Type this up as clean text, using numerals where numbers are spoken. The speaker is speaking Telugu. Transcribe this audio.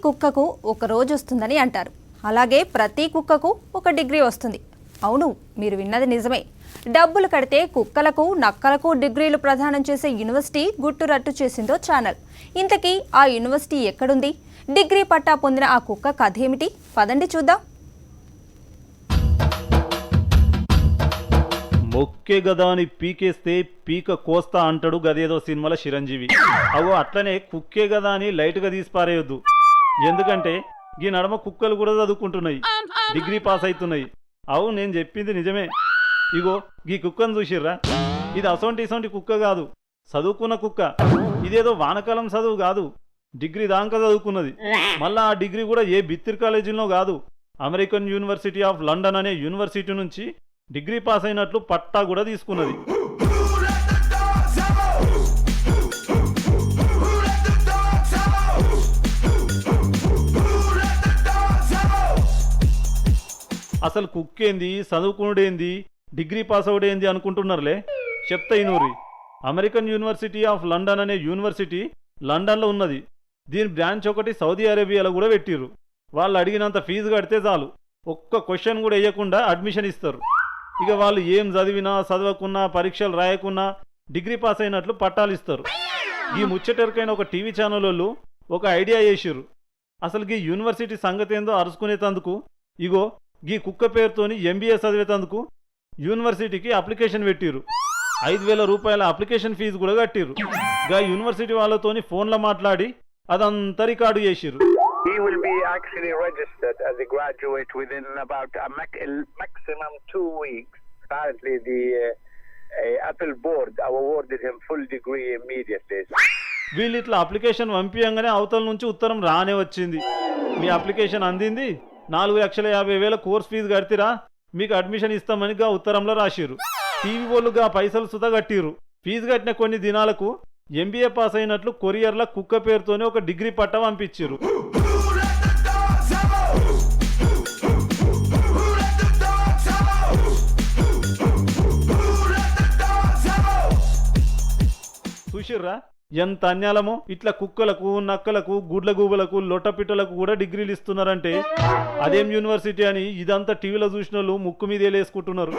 కుక్కకు ఒక రోజు వస్తుందని అంటారు. అలాగే ప్రతి కుక్కకు ఒక డిగ్రీ వస్తుంది. అవును, మీరు విన్నది నిజమే. డబ్బులు కడితే కుక్కలకు నక్కలకు డిగ్రీలు ప్రదానం చేసే యూనివర్సిటీ గుట్టు రట్టు చేసిందో ఛానల్. ఇంతకీ ఆ యూనివర్సిటీ ఎక్కడుంది? డిగ్రీ పట్టా పొందిన ఆ కుక్క కథ ఏమిటి? పదండి చూద్దాం. మొక్కే గదా అని పీకేస్తే పీక కోస్తా అంటాడు గదేదో సినిమాల చిరంజీవి. అగో అట్లనే కుక్కే గదా అని లైట్గా తీసి పారేయొద్దు. ఎందుకంటే ఈ నడమ కుక్కలు కూడా చదువుకుంటున్నాయి, డిగ్రీ పాస్ అవుతున్నాయి. అవు నేను చెప్పింది నిజమే. ఇగో ఈ కుక్కను చూసిర్రా, ఇది అసొంటి కుక్క కాదు, చదువుకున్న కుక్క. ఇదేదో వానకాలం చదువు కాదు, డిగ్రీ దాకా చదువుకున్నది. మళ్ళా ఆ డిగ్రీ కూడా ఏ బిత్తిర్ కాలేజీలో కాదు, అమెరికన్ యూనివర్సిటీ ఆఫ్ లండన్ అనే యూనివర్సిటీ నుంచి డిగ్రీ పాస్ అయినట్లు పట్టా కూడా తీసుకున్నది. అసలు కుక్కేంది, చదువుకునుడేంది, డిగ్రీ పాస్ అవుడేంది అనుకుంటున్నారులే. చెప్తా ఇనూరి. అమెరికన్ యూనివర్సిటీ ఆఫ్ లండన్ అనే యూనివర్సిటీ లండన్లో ఉన్నది. దీని బ్రాంచ్ ఒకటి సౌదీ అరేబియాలో కూడా పెట్టిర్రు. వాళ్ళు అడిగినంత ఫీజు కడితే చాలు, ఒక్క క్వశ్చన్ కూడా వేయకుండా అడ్మిషన్ ఇస్తారు. ఇక వాళ్ళు ఏం చదివినా చదవకున్నా పరీక్షలు రాయకున్నా డిగ్రీ పాస్ అయినట్లు పట్టాలు ఇస్తారు. ఈ ముచ్చటరికైన ఒక టీవీ ఛానల్ వాళ్ళు ఒక ఐడియా చేసిర్రు. అసలు ఈ యూనివర్సిటీ సంగతి ఏందో అరుచుకునేటందుకు ఇగో ఈ కుక్క పేరుతోని ఎంబీఏ చదివేటందుకు యూనివర్సిటీకి అప్లికేషన్ పెట్టిర్రు. 5,000 రూపాయల అప్లికేషన్ ఫీజు కూడా కట్టిర్రు. గా యూనివర్సిటీ వాళ్ళతోని ఫోన్లో మాట్లాడి అదంతా రికార్డు చేసిర్రు. He will be actually registered as a graduate within about a maximum 2 weeks. Apparently, the Apple board awarded him full degree immediately. వీళ్ళు ఇట్లా అప్లికేషన్ పంపించగానే అవతల నుంచి ఉత్తరం రానే వచ్చింది. మీ అప్లికేషన్ అందింది, 4,50,000 కోర్స్ ఫీజు కడితిరా, మీకు అడ్మిషన్ ఇస్తామని గా ఉత్తరంలో రాసిర్రు. టీవీ వాళ్ళుగా పైసలు సుతా కట్టిర్రు. ఫీజు కట్టిన కొన్ని దినాలకు ఎంబీఏ పాస్ అయినట్లు కొరియర్ల కుక్క పేరుతోనే ఒక డిగ్రీ పట్ట పంపించారు. చూసిర్రా ఎంత అన్యాలమో. ఇట్లా కుక్కలకు నక్కలకు గుడ్ల గూబలకు లొట్టపిట్టలకు కూడా డిగ్రీలు ఇస్తున్నారంటే అదేం యూనివర్సిటీ అని ఇదంతా టీవీలో చూసిన వాళ్ళు ముక్కు మీద వేసుకుంటున్నారు.